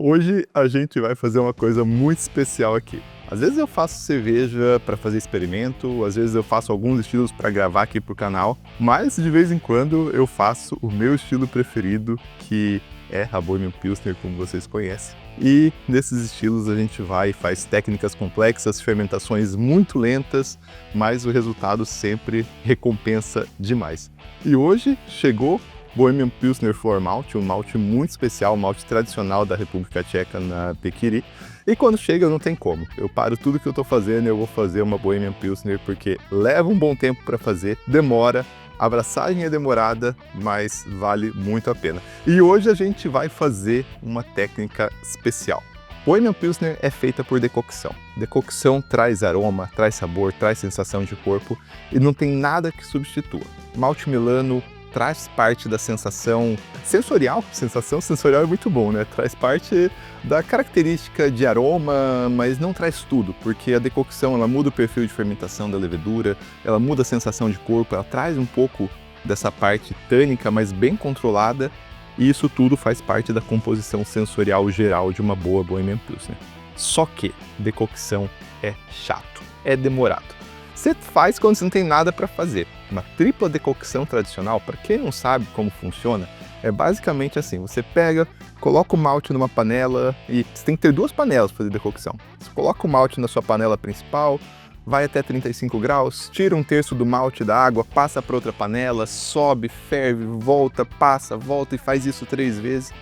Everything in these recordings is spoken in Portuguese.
Hoje a gente vai fazer uma coisa muito especial aqui. Às vezes eu faço cerveja para fazer experimento, às vezes eu faço alguns estilos para gravar aqui pro canal, mas de vez em quando eu faço o meu estilo preferido, que é a Bohemian Pilsner, como vocês conhecem. E nesses estilos a gente vai e faz técnicas complexas, fermentações muito lentas, mas o resultado sempre recompensa demais. E hoje chegou Bohemian Pilsner Floor Malt, um malte muito especial, um malte tradicional da República Tcheca, na Pequiri. E quando chega não tem como, eu paro tudo que eu tô fazendo e eu vou fazer uma Bohemian Pilsner, porque leva um bom tempo para fazer, demora, a abraçagem é demorada, mas vale muito a pena. E hoje a gente vai fazer uma técnica especial. Bohemian Pilsner é feita por decocção. Decocção traz aroma, traz sabor, traz sensação de corpo e não tem nada que substitua. Malte Milano traz parte da sensação sensorial. Sensação sensorial é muito bom, né? Traz parte da característica de aroma, mas não traz tudo, porque a decocção ela muda o perfil de fermentação da levedura, ela muda a sensação de corpo, ela traz um pouco dessa parte tânica, mas bem controlada, e isso tudo faz parte da composição sensorial geral de uma boa Bohemian Pilsner. Só que decocção é chato, é demorado. Você faz quando você não tem nada para fazer. Uma tripla decocção tradicional, para quem não sabe como funciona, é basicamente assim, você pega, coloca o malte numa panela, e você tem que ter duas panelas para fazer decocção. Você coloca o malte na sua panela principal, vai até 35 graus, tira um terço do malte da água, passa para outra panela, sobe, ferve, volta, passa, volta e faz isso 3 vezes.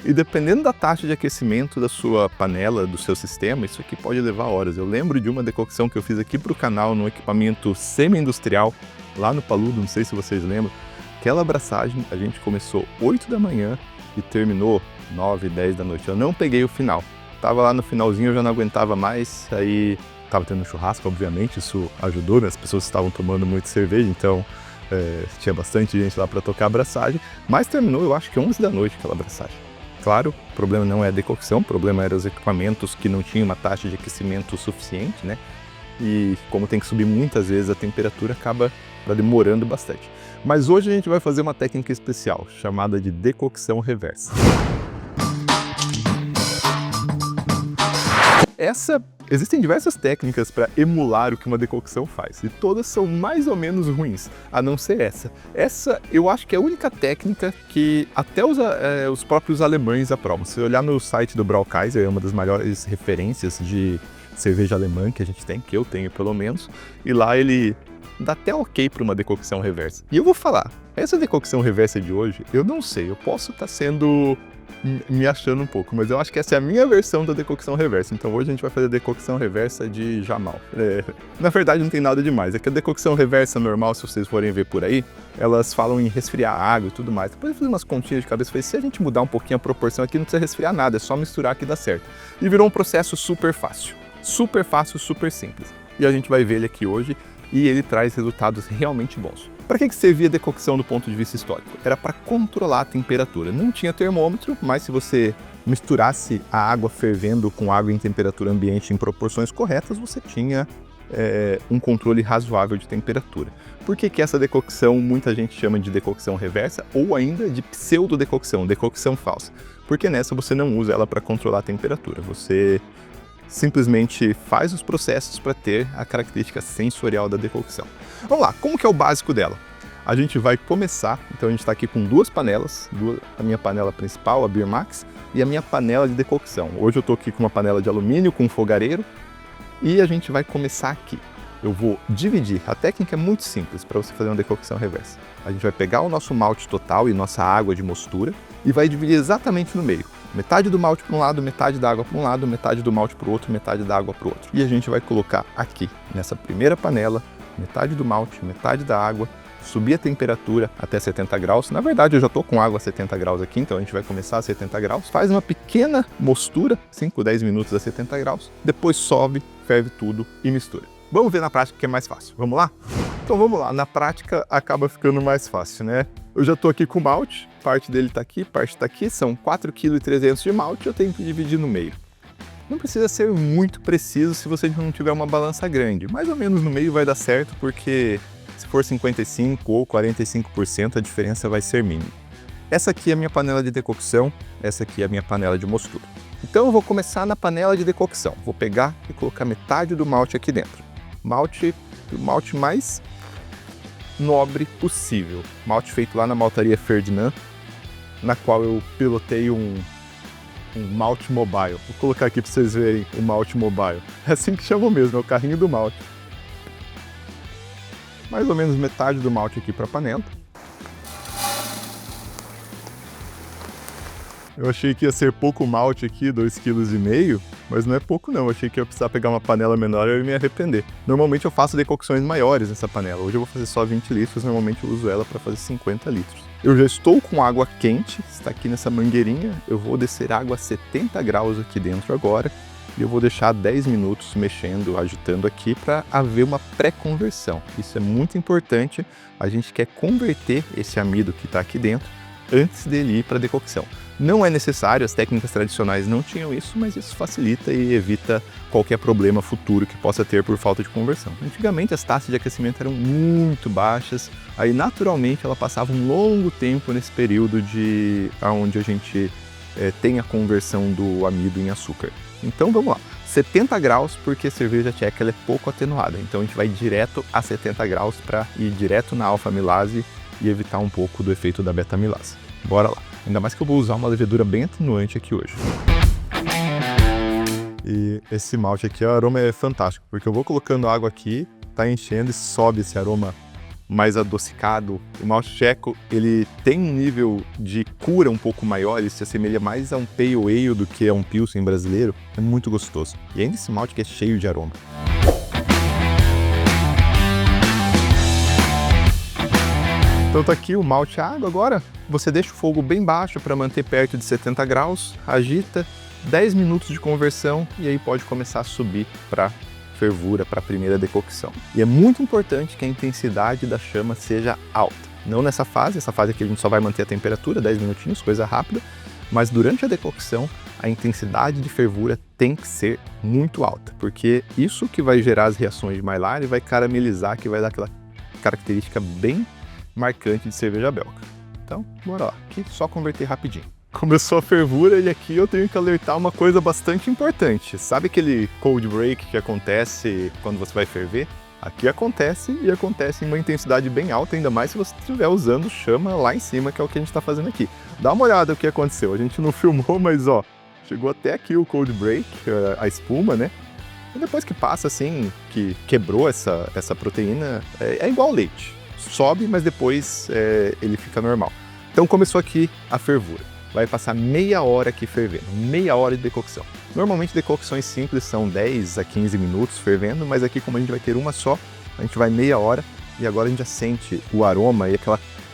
E dependendo da taxa de aquecimento da sua panela, do seu sistema, isso aqui pode levar horas. Eu lembro de uma decocção que eu fiz aqui para o canal, num equipamento semi-industrial, lá no Paludo, não sei se vocês lembram. Aquela abraçagem, a gente começou 8 da manhã e terminou 9, 10 da noite. Eu não peguei o final. Tava lá no finalzinho, eu já não aguentava mais, aí tava tendo um churrasco, obviamente, isso ajudou, né? As pessoas estavam tomando muito cerveja, então tinha bastante gente lá para tocar a abraçagem. Mas terminou, eu acho que 11 da noite aquela abraçagem. Claro, o problema não é a decocção, o problema eram os equipamentos que não tinham uma taxa de aquecimento suficiente, né? E como tem que subir muitas vezes, a temperatura acaba demorando bastante. Mas hoje a gente vai fazer uma técnica especial, chamada de decocção reversa. Existem diversas técnicas para emular o que uma decocção faz, e todas são mais ou menos ruins, a não ser essa. Essa eu acho que é a única técnica que até os próprios alemães aprovam. Se olhar no site do Braukaiser, é uma das maiores referências de cerveja alemã que a gente tem, que eu tenho pelo menos, e lá ele dá até ok para uma decocção reversa. E eu vou falar, essa decocção reversa de hoje, eu não sei, eu posso estar me achando um pouco, mas eu acho que essa é a minha versão da decocção reversa. Então hoje a gente vai fazer a decocção reversa de Jamal. Na verdade não tem nada demais, é que a decocção reversa normal, se vocês forem ver por aí, elas falam em resfriar a água e tudo mais. Depois eu fiz umas continhas de cabeça e falei, se a gente mudar um pouquinho a proporção aqui, não precisa resfriar nada, é só misturar que dá certo. E virou um processo super fácil, super simples. E a gente vai ver ele aqui hoje e ele traz resultados realmente bons. Para que servia a decocção do ponto de vista histórico? Era para controlar a temperatura. Não tinha termômetro, mas se você misturasse a água fervendo com água em temperatura ambiente em proporções corretas, você tinha um controle razoável de temperatura. Por que essa decocção muita gente chama de decocção reversa ou ainda de pseudodecocção, decocção falsa? Porque nessa você não usa ela para controlar a temperatura, você simplesmente faz os processos para ter a característica sensorial da decocção. Vamos lá, como que é o básico dela? A gente vai começar, então a gente está aqui com duas panelas, a minha panela principal, a Beer Max, e a minha panela de decocção. Hoje eu estou aqui com uma panela de alumínio com um fogareiro, e a gente vai começar aqui. Eu vou dividir, a técnica é muito simples para você fazer uma decocção reversa. A gente vai pegar o nosso malte total e nossa água de mostura, e vai dividir exatamente no meio. Metade do malte para um lado, metade da água para um lado, metade do malte para o outro, metade da água para o outro. E a gente vai colocar aqui, nessa primeira panela, metade do malte, metade da água, subir a temperatura até 70 graus. Na verdade, eu já estou com água a 70 graus aqui, então a gente vai começar a 70 graus. Faz uma pequena mostura, 5, 10 minutos a 70 graus. Depois sobe, ferve tudo e mistura. Vamos ver na prática que é mais fácil. Vamos lá? Então vamos lá, na prática acaba ficando mais fácil, né? Eu já estou aqui com o malte, parte dele está aqui, parte está aqui, são 4,3 kg de malte, eu tenho que dividir no meio. Não precisa ser muito preciso se você não tiver uma balança grande, mais ou menos no meio vai dar certo, porque se for 55% ou 45% a diferença vai ser mínima. Essa aqui é a minha panela de decocção, essa aqui é a minha panela de mostura. Então eu vou começar na panela de decocção. Vou pegar e colocar metade do malte aqui dentro. O malte mais nobre possível. Malte feito lá na maltaria Ferdinand, na qual eu pilotei um malte mobile. Vou colocar aqui para vocês verem o malte mobile. É assim que chamam mesmo, é o carrinho do malte. Mais ou menos metade do malte aqui para a panela. Eu achei que ia ser pouco malte aqui, 2,5 kg, mas não é pouco não. Eu achei que ia precisar pegar uma panela menor e eu ia me arrepender. Normalmente eu faço decocções maiores nessa panela. Hoje eu vou fazer só 20 litros, normalmente eu uso ela para fazer 50 litros. Eu já estou com água quente, está aqui nessa mangueirinha. Eu vou descer água a 70 graus aqui dentro agora. E eu vou deixar 10 minutos mexendo, agitando aqui para haver uma pré-conversão. Isso é muito importante. A gente quer converter esse amido que está aqui dentro antes dele ir para a decocção. Não é necessário, as técnicas tradicionais não tinham isso, mas isso facilita e evita qualquer problema futuro que possa ter por falta de conversão. Antigamente as taxas de aquecimento eram muito baixas, aí naturalmente ela passava um longo tempo nesse período onde a gente tem a conversão do amido em açúcar. Então vamos lá, 70 graus porque a cerveja tcheca ela é pouco atenuada, então a gente vai direto a 70 graus para ir direto na alfa-amilase e evitar um pouco do efeito da beta-amilase. Bora lá! Ainda mais que eu vou usar uma levedura bem atenuante aqui hoje. E esse malte aqui, o aroma é fantástico, porque eu vou colocando água aqui, tá enchendo e sobe esse aroma mais adocicado. O malte tcheco, ele tem um nível de cura um pouco maior, ele se assemelha mais a um pale ale do que a um pilsen brasileiro. É muito gostoso. E ainda esse malte que é cheio de aroma. Então tá aqui o malte e a água agora. Você deixa o fogo bem baixo para manter perto de 70 graus, agita, 10 minutos de conversão e aí pode começar a subir para fervura, para a primeira decocção. E é muito importante que a intensidade da chama seja alta. Não nessa fase, essa fase aqui a gente só vai manter a temperatura, 10 minutinhos, coisa rápida, mas durante a decocção a intensidade de fervura tem que ser muito alta, porque isso que vai gerar as reações de Maillard e vai caramelizar, que vai dar aquela característica bem marcante de cerveja belga. Então, bora lá, aqui só converter rapidinho. Começou a fervura e aqui eu tenho que alertar uma coisa bastante importante. Sabe aquele cold break que acontece quando você vai ferver? Aqui acontece e acontece em uma intensidade bem alta, ainda mais se você estiver usando chama lá em cima, que é o que a gente está fazendo aqui. Dá uma olhada no que aconteceu, a gente não filmou, mas ó, chegou até aqui o cold break, a espuma, né? E depois que passa assim, que quebrou essa proteína, é igual ao leite. Sobe, mas depois ele fica normal. Então começou aqui a fervura. Vai passar meia hora aqui fervendo, meia hora de decocção. Normalmente decocções simples são 10 a 15 minutos fervendo, mas aqui como a gente vai ter uma só, a gente vai meia hora e agora a gente já sente o aroma e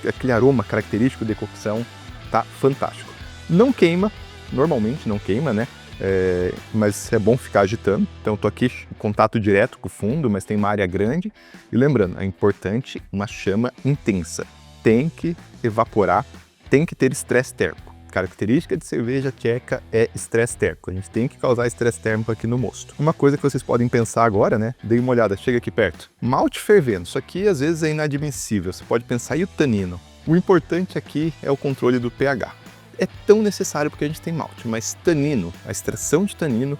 aquele aroma característico de decocção, tá fantástico. Não queima, normalmente não queima, né? Mas é bom ficar agitando. Então estou aqui em contato direto com o fundo, mas tem uma área grande. E lembrando, é importante uma chama intensa. Tem que evaporar, tem que ter estresse térmico. Característica de cerveja tcheca é estresse térmico. A gente tem que causar estresse térmico aqui no mosto. Uma coisa que vocês podem pensar agora, né? Dê uma olhada, chega aqui perto. Malte fervendo, isso aqui às vezes é inadmissível. Você pode pensar, e o tanino? O importante aqui é o controle do pH. É tão necessário porque a gente tem malte, mas tanino, a extração de tanino,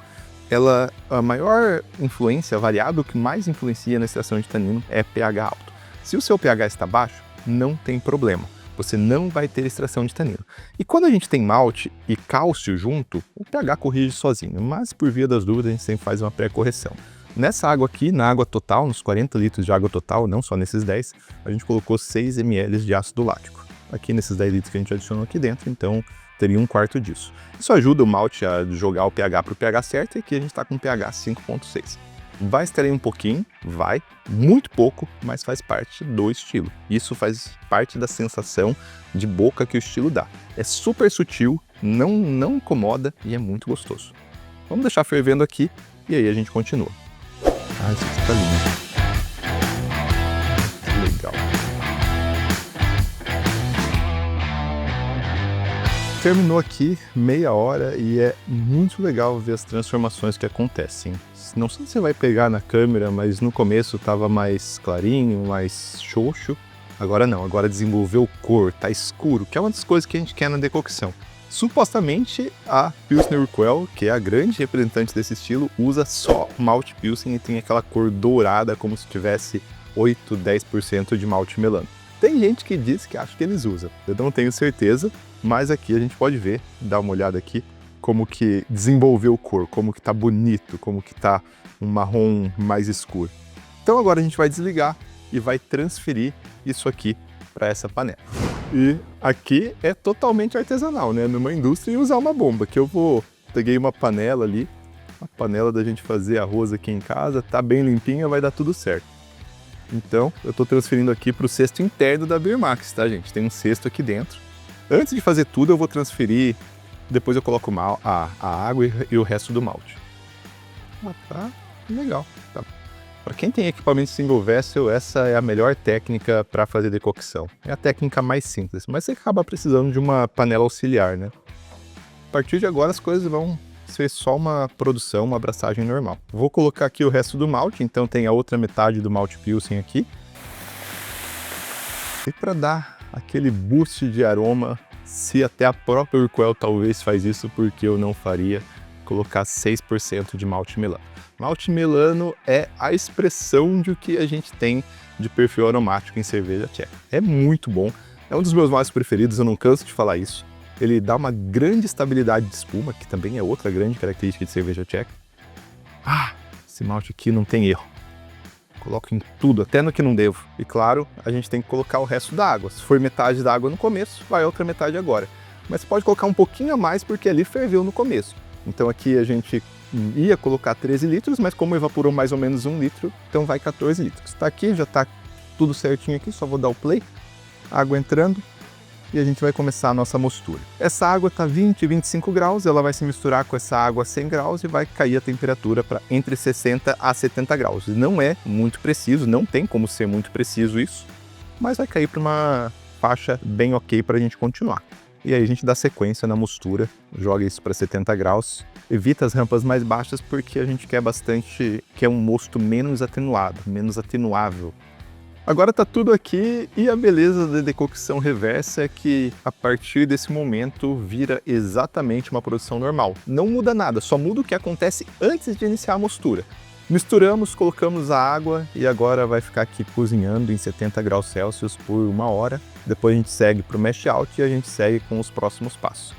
a maior influência, a variável que mais influencia na extração de tanino é pH alto. Se o seu pH está baixo, não tem problema, você não vai ter extração de tanino. E quando a gente tem malte e cálcio junto, o pH corrige sozinho, mas por via das dúvidas a gente sempre faz uma pré-correção. Nessa água aqui, na água total, nos 40 litros de água total, não só nesses 10, a gente colocou 6 ml de ácido lático. Aqui nesses 10 litros que a gente adicionou aqui dentro, então teria 1/4 disso. Isso ajuda o malte a jogar o pH para o pH certo e aqui a gente está com pH 5,6. Vai extrair um pouquinho, vai, muito pouco, mas faz parte do estilo. Isso faz parte da sensação de boca que o estilo dá. É super sutil, não incomoda e é muito gostoso. Vamos deixar fervendo aqui e aí a gente continua. Ah, isso aqui tá lindo. Legal. Terminou aqui meia hora e é muito legal ver as transformações que acontecem. Não sei se você vai pegar na câmera, mas no começo estava mais clarinho, mais xoxo. Agora não, agora desenvolveu cor, tá escuro, que é uma das coisas que a gente quer na decocção. Supostamente a Pilsner Urquell, que é a grande representante desse estilo, usa só malte Pilsen e tem aquela cor dourada como se tivesse 8, 10% de malte melano. Tem gente que diz que acha que eles usam, eu não tenho certeza, mas aqui a gente pode ver, dar uma olhada aqui, como que desenvolveu cor, como que tá bonito, como que tá um marrom mais escuro. Então agora a gente vai desligar e vai transferir isso aqui para essa panela. E aqui é totalmente artesanal, né? Numa indústria e usar uma bomba, que eu peguei uma panela ali, a panela da gente fazer arroz aqui em casa, tá bem limpinha, vai dar tudo certo. Então, eu tô transferindo aqui para o cesto interno da Beer Max, tá, gente? Tem um cesto aqui dentro. Antes de fazer tudo, eu vou transferir, depois eu coloco a água e o resto do malte. Tá legal, tá. Para quem tem equipamento single vessel, essa é a melhor técnica para fazer decocção. É a técnica mais simples, mas você acaba precisando de uma panela auxiliar, né? A partir de agora as coisas vão ser só uma produção, uma abraçagem normal. Vou colocar aqui o resto do malte, então tem a outra metade do malte Pilsen aqui. E para dar aquele boost de aroma, se até a própria Urquell talvez faz isso, porque eu não faria, colocar 6% de malte melano. Malte melano é a expressão de o que a gente tem de perfil aromático em cerveja tcheca. É muito bom, é um dos meus mais preferidos, eu não canso de falar isso. Ele dá uma grande estabilidade de espuma, que também é outra grande característica de cerveja tcheca. Esse malte aqui não tem erro. Coloco em tudo, até no que não devo. E claro, a gente tem que colocar o resto da água. Se for metade da água no começo, vai a outra metade agora. Mas você pode colocar um pouquinho a mais, porque ali ferveu no começo. Então aqui a gente ia colocar 13 litros, mas como evaporou mais ou menos 1 litro, então vai 14 litros. Tá aqui, já tá tudo certinho aqui, só vou dar o play. Água entrando e a gente vai começar a nossa mostura. Essa água tá 20, 25 graus, ela vai se misturar com essa água a 100 graus e vai cair a temperatura para entre 60 a 70 graus. Não é muito preciso, não tem como ser muito preciso isso, mas vai cair para uma faixa bem ok para a gente continuar. E aí a gente dá sequência na mostura, joga isso para 70 graus, evita as rampas mais baixas porque a gente quer um mosto menos atenuado, menos atenuável. Agora tá tudo aqui e a beleza da decocção reversa é que a partir desse momento vira exatamente uma produção normal. Não muda nada, só muda o que acontece antes de iniciar a mostura. Misturamos, colocamos a água e agora vai ficar aqui cozinhando em 70 graus Celsius por 1 hora. Depois a gente segue para o mash out e a gente segue com os próximos passos.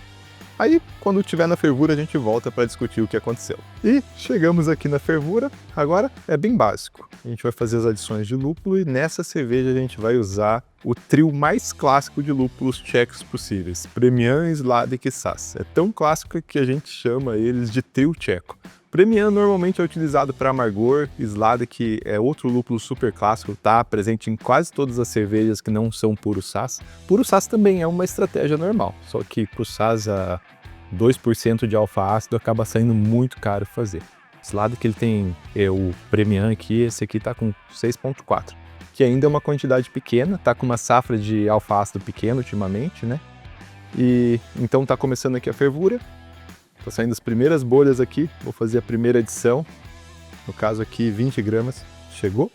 Aí, quando estiver na fervura, a gente volta para discutir o que aconteceu. E chegamos aqui na fervura, agora é bem básico. A gente vai fazer as adições de lúpulo e nessa cerveja a gente vai usar o trio mais clássico de lúpulos tchecos possíveis, Premian, Sladek e Sass. É tão clássico que a gente chama eles de trio tcheco. Premian normalmente é utilizado para amargor, Sladek é outro lúpulo super clássico, tá presente em quase todas as cervejas que não são puro Sass. Puro Sass também é uma estratégia normal, só que pro Sass a 2% de alfa-ácido acaba saindo muito caro fazer. Sladek ele tem o Premian aqui, esse aqui tá com 6,4, que ainda é uma quantidade pequena, tá com uma safra de alfa-ácido pequena ultimamente, né? E então tá começando aqui a fervura. Tá saindo as primeiras bolhas aqui, vou fazer a primeira adição, no caso aqui 20 gramas, chegou.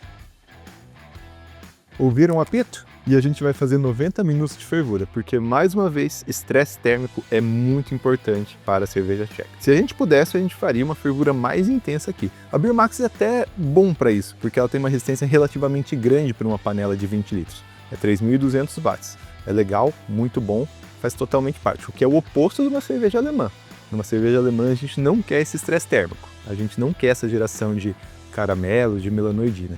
Ouviram o apito? E a gente vai fazer 90 minutos de fervura, porque mais uma vez, estresse térmico é muito importante para a cerveja tcheca. Se a gente pudesse, a gente faria uma fervura mais intensa aqui. A Beer Max é até bom para isso, porque ela tem uma resistência relativamente grande para uma panela de 20 litros. É 3.200 watts. É legal, muito bom, faz totalmente parte, o que é o oposto de uma cerveja alemã. Numa cerveja alemã a gente não quer esse estresse térmico, a gente não quer essa geração de caramelo, de melanoidina.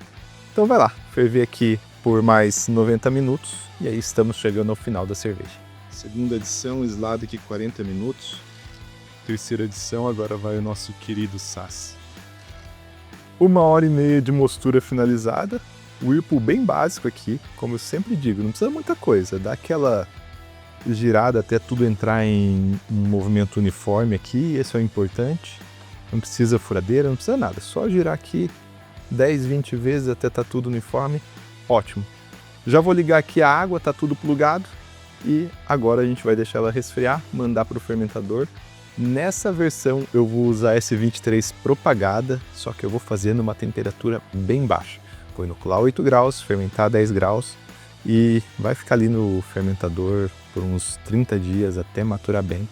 Então vai lá, ferver aqui por mais 90 minutos e aí estamos chegando ao final da cerveja. Segunda adição, Sladek 40 minutos. Terceira adição, agora vai o nosso querido Sass. 1h30 de mostura finalizada, whirlpool bem básico aqui, como eu sempre digo, não precisa muita coisa, dá aquela girada até tudo entrar em um movimento uniforme aqui, esse é o importante. Não precisa furadeira, não precisa nada, só girar aqui 10, 20 vezes até tá tudo uniforme, ótimo. Já vou ligar aqui a água, tá tudo plugado e agora a gente vai deixar ela resfriar, mandar para o fermentador. Nessa versão eu vou usar S23 propagada, só que eu vou fazer numa temperatura bem baixa. Põe no colar 8 graus, fermentar 10 graus e vai ficar ali no fermentador por uns 30 dias até maturar bem.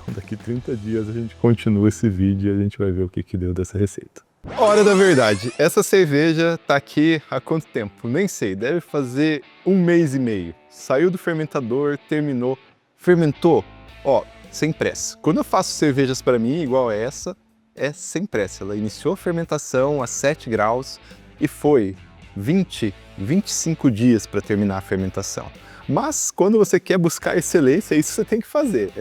Daqui 30 dias a gente continua esse vídeo e a gente vai ver o que deu dessa receita. Hora da verdade, essa cerveja tá aqui há quanto tempo? Nem sei, deve fazer 1 mês e meio. Saiu do fermentador, terminou, fermentou, ó, sem pressa. Quando eu faço cervejas para mim, igual essa, é sem pressa. Ela iniciou a fermentação a 7 graus e foi 25 dias para terminar a fermentação. Mas quando você quer buscar excelência, é isso que você tem que fazer.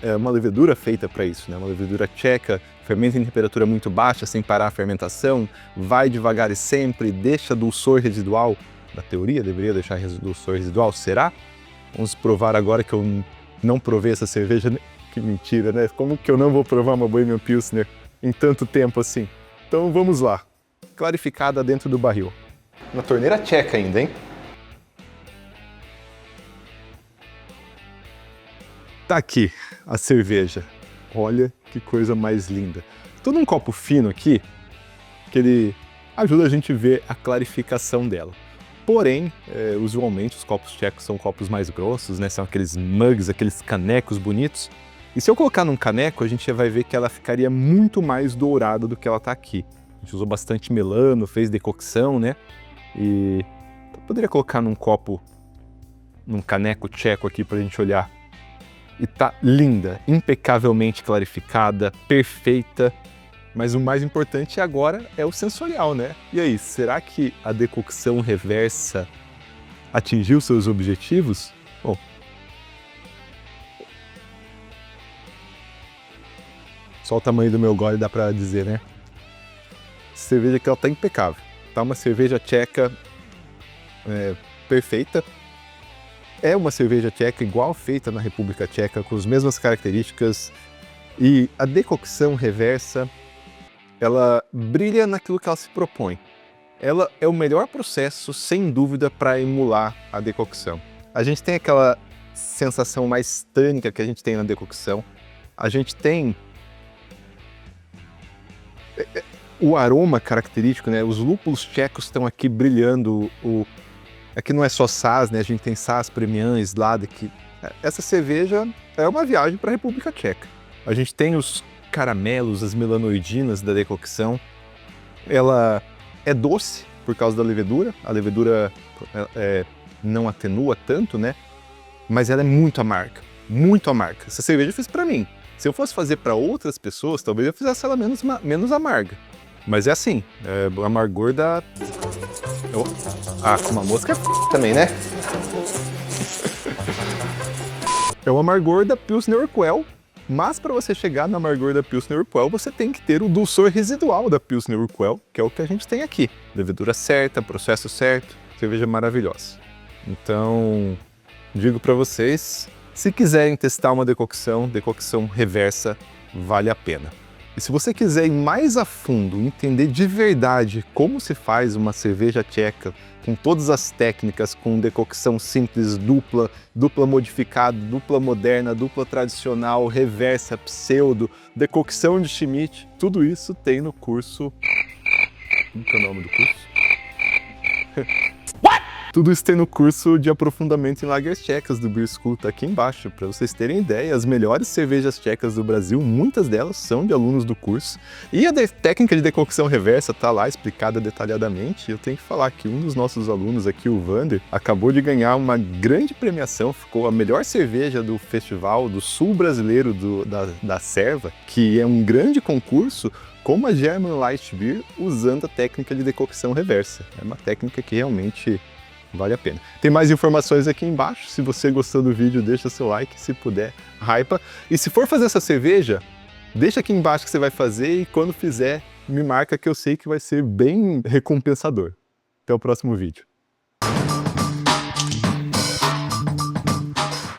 É uma levedura feita para isso, né? Uma levedura tcheca, fermenta em temperatura muito baixa, sem parar a fermentação, vai devagar e sempre, deixa dulçor residual. Na teoria, deveria deixar dulçor residual, será? Vamos provar agora que eu não provei essa cerveja. Que mentira, né? Como que eu não vou provar uma Bohemian Pilsner em tanto tempo assim? Então vamos lá. Clarificada dentro do barril. Na torneira tcheca ainda, hein? Tá aqui a cerveja. Olha que coisa mais linda. Tô num copo fino aqui, que ele ajuda a gente a ver a clarificação dela. Porém, usualmente os copos tchecos são copos mais grossos, né? São aqueles mugs, aqueles canecos bonitos. E se eu colocar num caneco, a gente já vai ver que ela ficaria muito mais dourada do que ela tá aqui. A gente usou bastante melano, fez decocção, né? E eu poderia colocar num copo, num caneco tcheco aqui pra gente olhar. E tá linda, impecavelmente clarificada, perfeita. Mas o mais importante agora é o sensorial, né? E aí, será que a decocção reversa atingiu seus objetivos? Bom, só o tamanho do meu gole dá pra dizer, né? Cerveja aqui ela tá impecável. Tá uma cerveja tcheca perfeita. É uma cerveja tcheca igual feita na República Tcheca, com as mesmas características. E a decocção reversa, ela brilha naquilo que ela se propõe. Ela é o melhor processo, sem dúvida, para emular a decocção. A gente tem aquela sensação mais tânica que a gente tem na decocção. A gente tem o aroma característico, né? Os lúpulos tchecos estão aqui brilhando. Aqui não é só Saaz, né? A gente tem Saaz, Premian, Sladek. Essa cerveja é uma viagem para a República Tcheca. A gente tem os caramelos, as melanoidinas da decocção. Ela é doce por causa da levedura. A levedura não atenua tanto, né? Mas ela é muito amarga, muito amarga. Essa cerveja eu fiz para mim. Se eu fosse fazer para outras pessoas, talvez eu fizesse ela menos amarga. Mas é assim, o amargor da... com uma mosca também, né? É o amargor da Pilsner Urquell, mas para você chegar no amargor da Pilsner Urquell, você tem que ter o dulçor residual da Pilsner Urquell, que é o que a gente tem aqui. Levedura certa, processo certo, cerveja maravilhosa. Então, digo para vocês, se quiserem testar uma decocção reversa, vale a pena. E se você quiser ir mais a fundo, entender de verdade como se faz uma cerveja tcheca, com todas as técnicas, com decocção simples, dupla modificada, dupla moderna, dupla tradicional, reversa, pseudo, decocção de Schmidt, tudo isso tem no curso... Como que é o nome do curso? Tudo isso tem no curso de aprofundamento em lagers tchecas do Beer School, tá aqui embaixo. Para vocês terem ideia, as melhores cervejas tchecas do Brasil, muitas delas são de alunos do curso. E a técnica de decocção reversa tá lá explicada detalhadamente. Eu tenho que falar que um dos nossos alunos aqui, o Vander, acabou de ganhar uma grande premiação, ficou a melhor cerveja do festival do sul brasileiro da Serva, que é um grande concurso, como a German Light Beer, usando a técnica de decocção reversa. É uma técnica que realmente vale a pena. Tem mais informações aqui embaixo. Se você gostou do vídeo, deixa seu like, se puder, hypa. E se for fazer essa cerveja, deixa aqui embaixo que você vai fazer e quando fizer, me marca que eu sei que vai ser bem recompensador. Até o próximo vídeo.